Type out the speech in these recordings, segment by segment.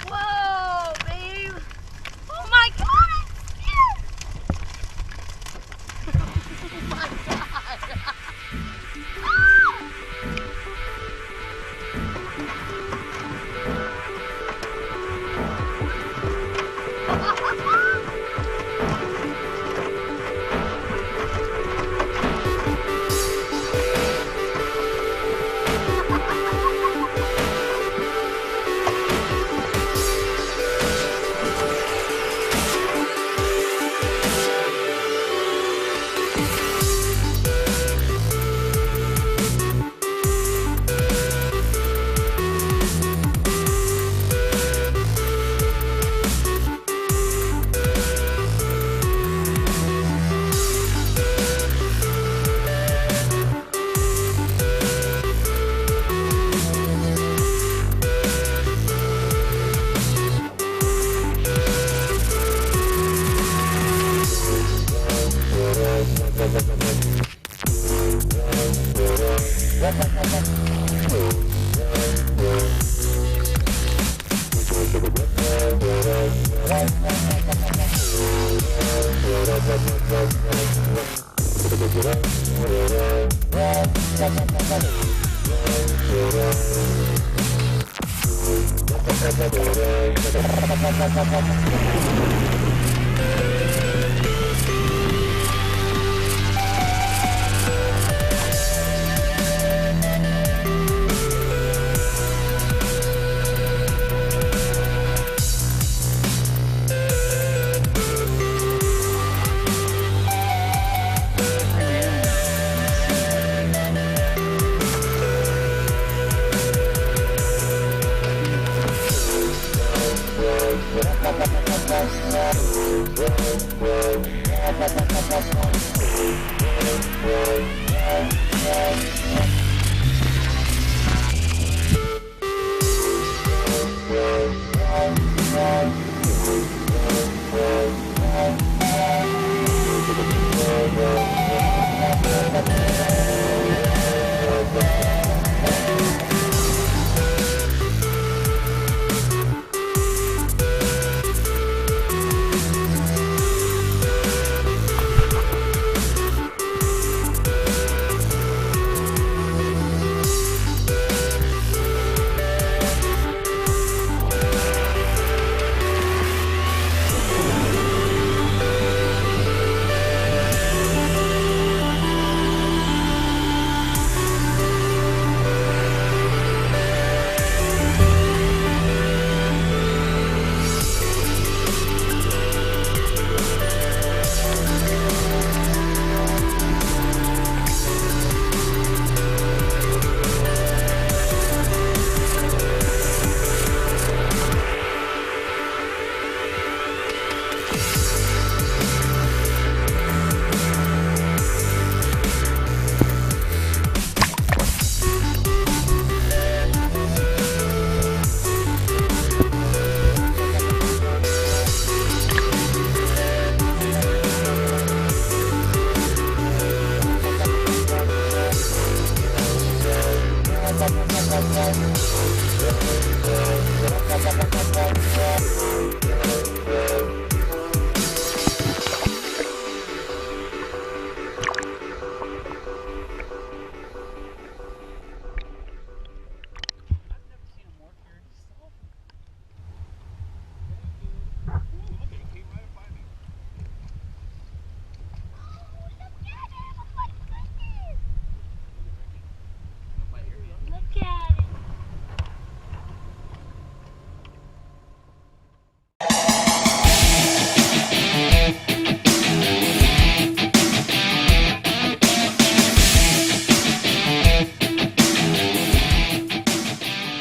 Whoa, babe. Oh my God, I'm scared. Oh my God.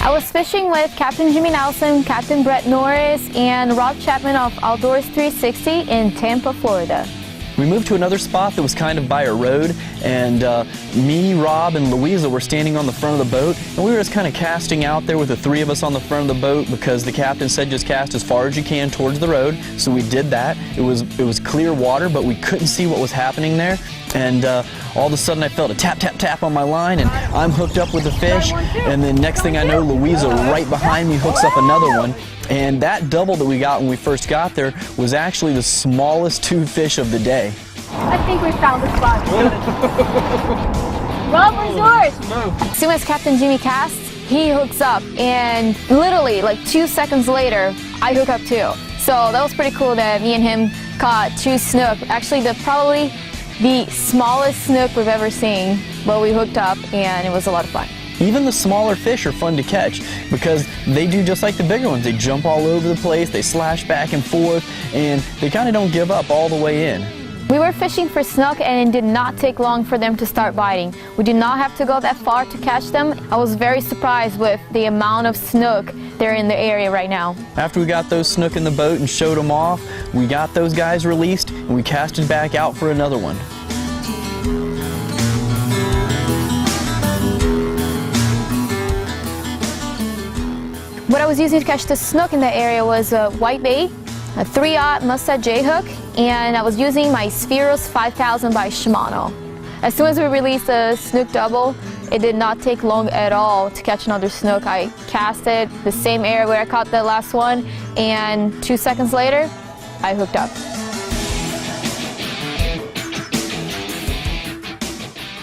I was fishing with Captain Jimmy Nelson, Captain Brett Norris, and Rob Chapman of Outdoors 360 in Tampa, Florida. We moved to another spot that was kind of by a road, and me, Rob, and Louisa were standing on the front of the boat, and we were just kind of casting out there with the three of us on the front of the boat because the captain said just cast as far as you can towards the road. So we did that. It was clear water, but we couldn't see what was happening there. And all of a sudden I felt a tap, tap, tap on my line, and I'm hooked up with the fish. And then next thing I know, Louisa right behind me hooks up another one. And that double that we got when we first got there was actually the smallest 2 fish of the day. I think we found the spot. Rob, where's yours? As soon as Captain Jimmy casts, he hooks up, and literally like 2 seconds later, I hook up too. So that was pretty cool that me and him caught 2 snook. Actually, probably the smallest snook we've ever seen, but we hooked up and it was a lot of fun. Even the smaller fish are fun to catch because they do just like the bigger ones. They jump all over the place, they slash back and forth, and they kind of don't give up all the way in. We were fishing for snook and it did not take long for them to start biting. We did not have to go that far to catch them. I was very surprised with the amount of snook there in the area right now. After we got those snook in the boat and showed them off, we got those guys released and we casted back out for another one. What I was using to catch the snook in that area was a whitebait, a 3/0 Mustad J hook, and I was using my Spheros 5000 by Shimano. As soon as we released the snook double, it did not take long at all to catch another snook. I cast it the same area where I caught the last one, and 2 seconds later, I hooked up.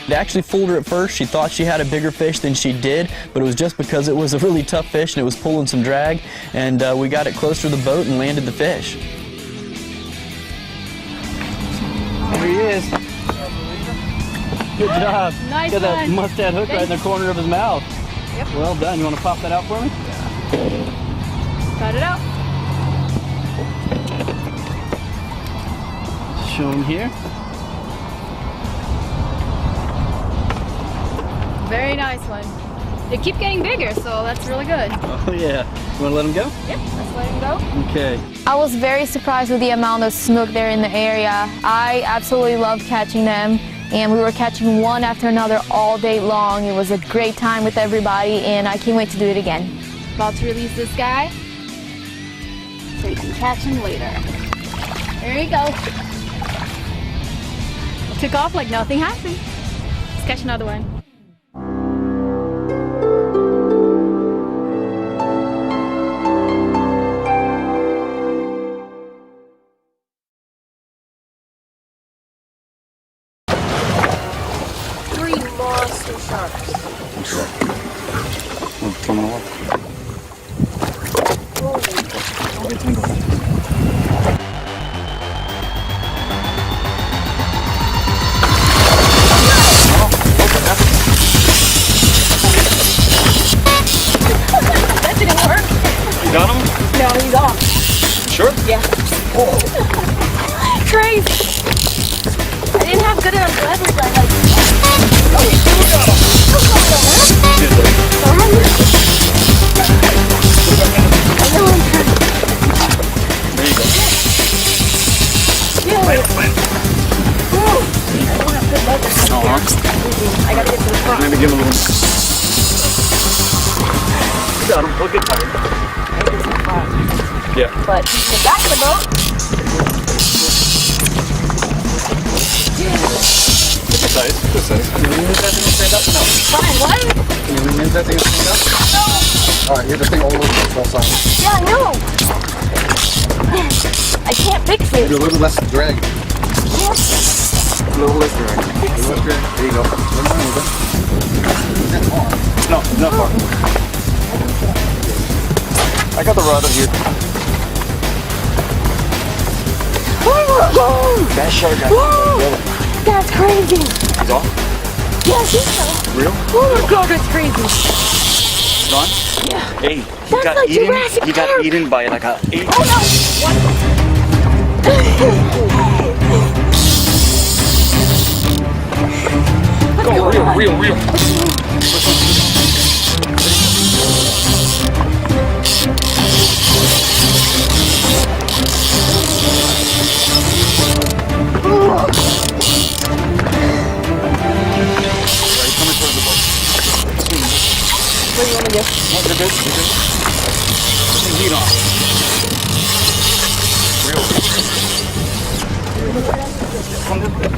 It actually fooled her at first. She thought she had a bigger fish than she did, but it was just because it was a really tough fish and it was pulling some drag, and we got it closer to the boat and landed the fish. There he is. Good job. Nice Got that one. mustad hook right in the corner of his mouth. Yep. Well done. You want to pop that out for me? Cut it out. Show him here. Very nice one. They keep getting bigger, so that's really good. Oh yeah. You want to let him go? Yep, let's let him go. Okay. I was very surprised with the amount of snook there in the area. I absolutely love catching them, and we were catching one after another all day long. It was a great time with everybody, and I can't wait to do it again. About to release this guy, so you can catch him later. There you go. Took off like nothing happened. Let's catch another one. Monster sharks. That didn't work. You got him? No, he's off. Sure? Yeah. Crazy. I didn't have good enough leverage. I like. Oh, here we go. There you go. Yeah. Whoa. I don't have good leverage. I gotta get to the front. Maybe give him a little. You got him. Look at him. Yeah. But the back of the boat. Good size. Good size. Can you move that thing and stand up? No. Fine, what? Can you move that thing and stand up? No. Alright, here's the thing all over the full size. Yeah, I know. I can't fix it. Do a little less drag. A little less drag. A little less drag. There you go. No, not far. I got the rod up here. That shark got That's crazy. It's off? Yeah, she's Real? oh my god, that's crazy. Gone? Yeah. Hey, he That's got like eaten. Jurassic He got Park. eaten by like a 8. Oh no! Go real. What do you want to do? No, you're good. You're good. Put some heat on. Real. Come this way.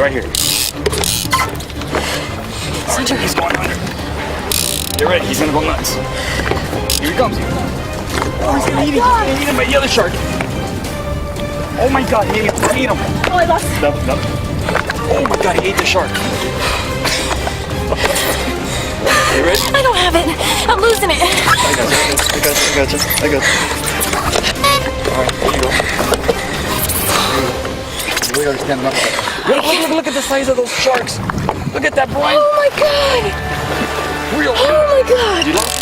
right here. He's going under. Get ready, he's gonna go nuts. Here he comes. Oh, he's gonna eat him. He's gonna eat him by the other shark. Oh my god, he ate him. Oh, I lost. No. Oh my god, he ate the shark. You ready? I don't have it. I'm losing it. I got you. Alright, here you go. We are standing up. Look at the size of those sharks. Look at that, Brian. Oh my god. Real. Oh my god. You lost?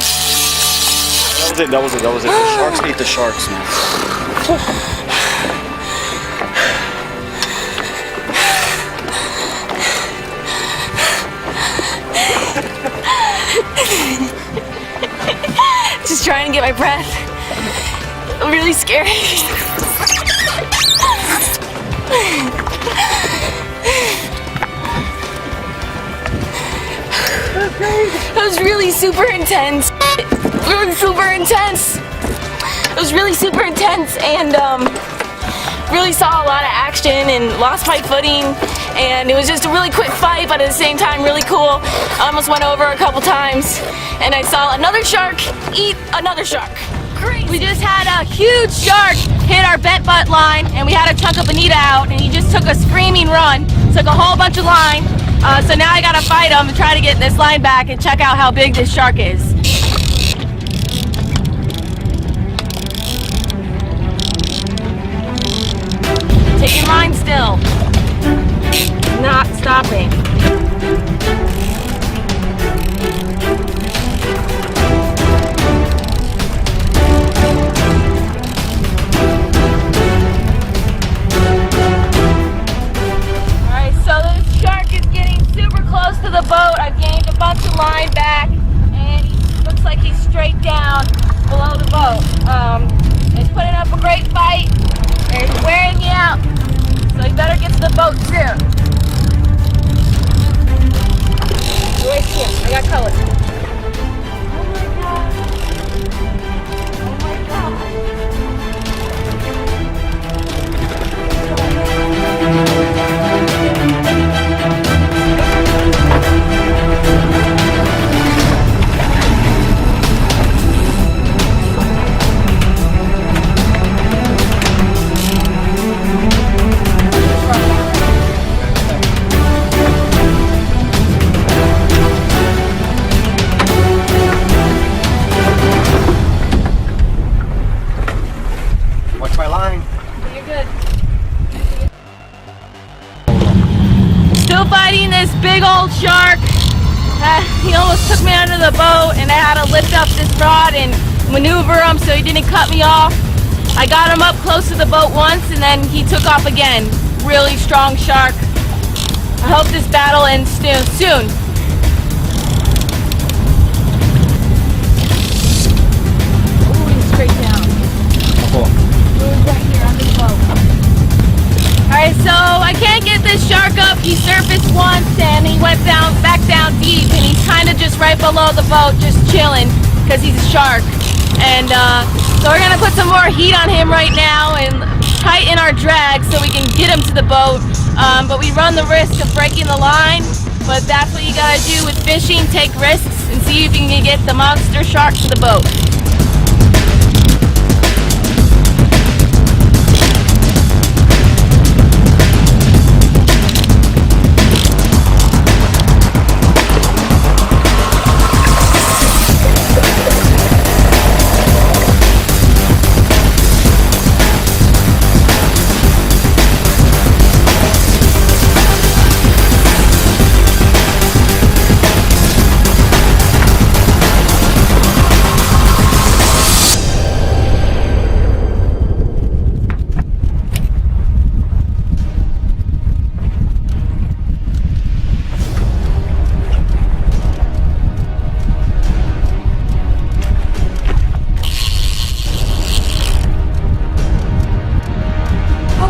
That was it. The sharks ate the sharks, man. Just trying to get my breath. I'm really scared. That was really super intense. It was really super intense and really saw a lot of action and lost my footing, and it was just a really quick fight, but at the same time really cool. I almost went over a couple times and I saw another shark eat another shark. Great. We just had a huge shark hit our bent butt line, and we had to chunk a bonita out, and he just took a screaming run, took a whole bunch of line. So now I gotta fight him and try to get this line back and check out how big this shark is. Taking line still. Not stopping. Alright, so this shark is getting super close to the boat. I've gained a bunch of line back, and he looks like he's straight down below the boat. He's putting up a great fight. And he's wearing me out, so you better get to the boat soon. Wait here, I got colors. Oh my god. Oh my god. Watch my line. You're good. Still fighting this big old shark. He almost took me under the boat, and I had to lift up this rod and maneuver him so he didn't cut me off. I got him up close to the boat once, and then he took off again. Really strong shark. I hope this battle ends soon. Ooh, he's straight down. Right here under the boat. Alright, so I can't get this shark up. He surfaced once and he went back down deep, and he's kind of just right below the boat, just chilling, because he's a shark. And so we're gonna put some more heat on him right now and tighten our drag so we can get him to the boat. But we run the risk of breaking the line. But that's what you gotta do with fishing: take risks and see if you can get the monster shark to the boat.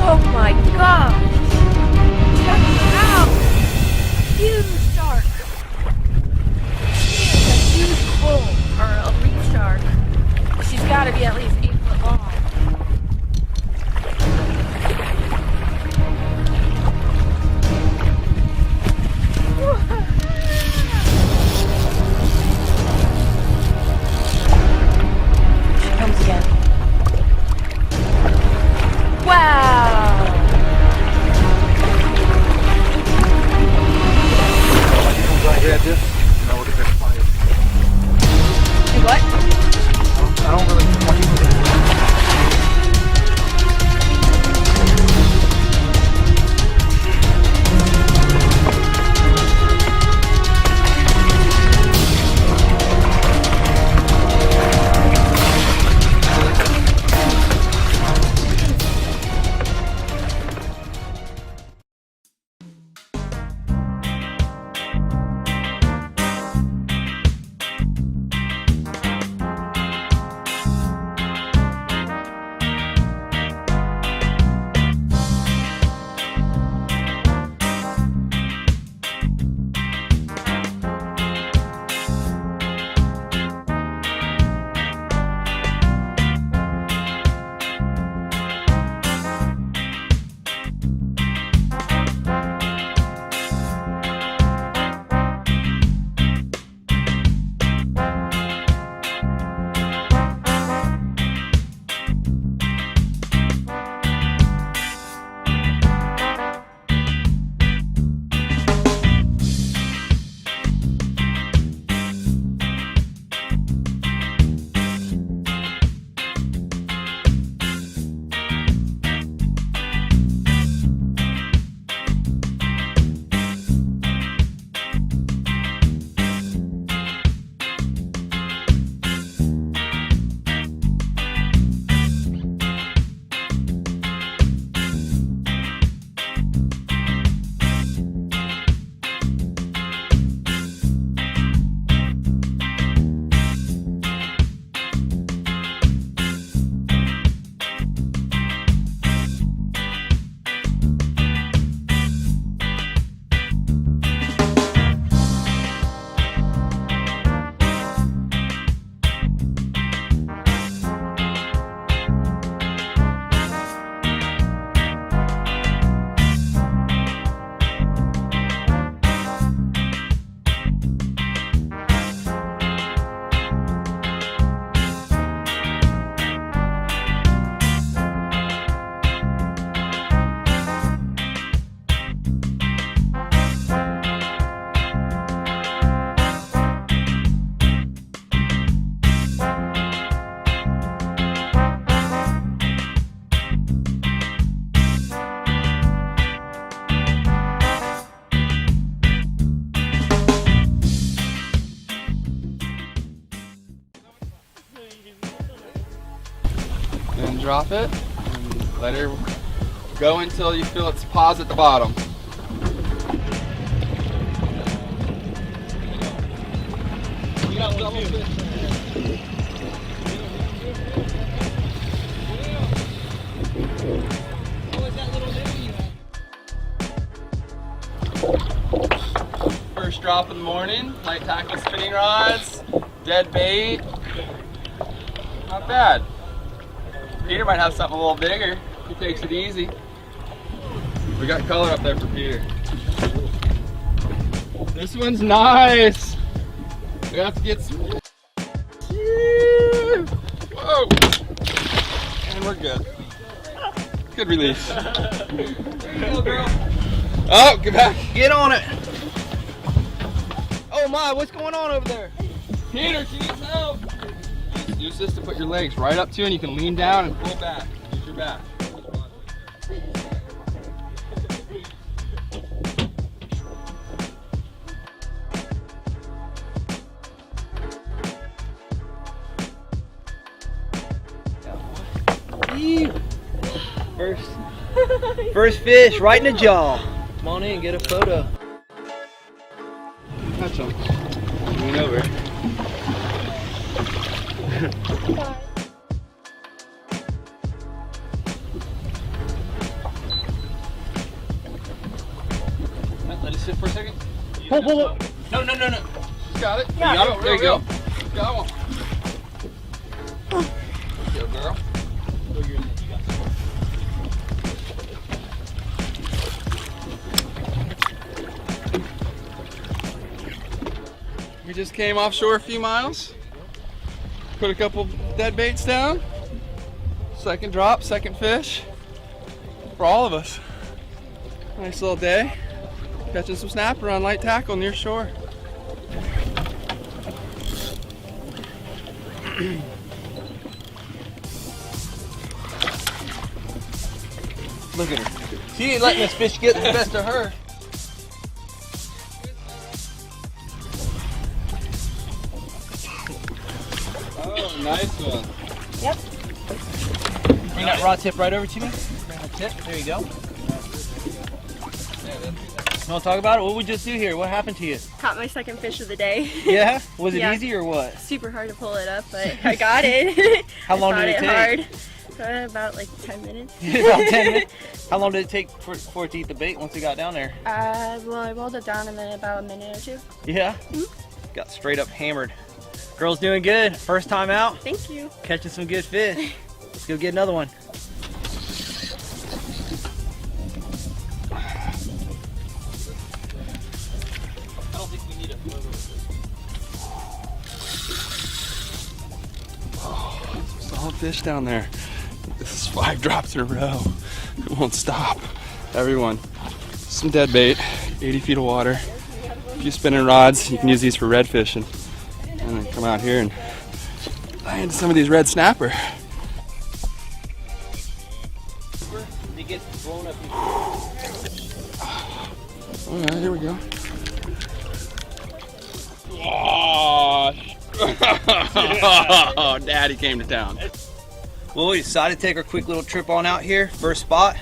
Oh my god! Check it out! Huge shark! She is a huge bull, or a reef shark. She's gotta be at least 8 foot long. Yeah, just, you know, look at that fire. What? I don't really want you to. Then drop it and let her go until you feel its paws at the bottom. First drop of the morning, light tackle spinning rods, dead bait. Not bad. Peter might have something a little bigger. He takes it easy. We got color up there for Peter. This one's nice. We have to get some. Whoa! And we're good. Good release. There you go, girl. Oh, get back. Get on it. Oh my, what's going on over there? Peter, she needs help. Use this to put your legs right up to, and you can lean down and pull back. Use your back. First fish, right in the jaw. Come on in, get a photo. Touch them. Lean over. Let it sit for a second. Pull. No. She's got it. Yeah, there you go. Got one. Good girl. We just came offshore a few miles. Put a couple dead baits down. Second drop, second fish for all of us. Nice little day. Catching some snapper on light tackle near shore. Look at her. She ain't letting this fish get the best of her. Oh, nice one. Bring that rod tip right over to me. Bring the tip. There you go. You want to talk about it? What we just do here? What happened to you? Caught my second fish of the day. Yeah? Was it Yeah. easy or what? Super hard to pull it up, but I got it. How long I did it fought take? hard. About like 10 minutes. About 10 minutes. How long did it take for it to eat the bait once it got down there? Well, I rolled it down and then about a minute or two. Yeah? Got straight up hammered. Girl's doing good. First time out. Thank you. Catching some good fish. Let's go get another one. I don't think we need a photo. Solid fish down there. This is 5 drops in a row. It won't stop. Everyone, some dead bait, 80 feet of water, a few spinning rods. You can use these for red fishing. And then come out here and land some of these red snapper. They get blown up. All right, here we go. Oh, Daddy came to town. Well, we decided to take our quick little trip on out here. First spot.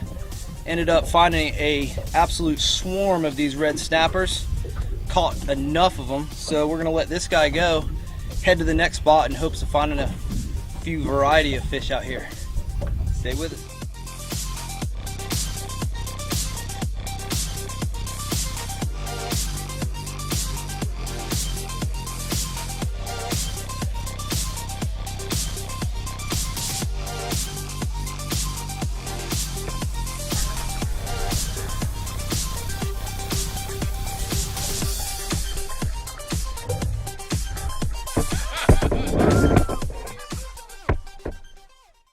Ended up finding a absolute swarm of these red snappers. Caught enough of them, so we're gonna let this guy go. Head to the next spot in hopes of finding a few variety of fish out here. Stay with us.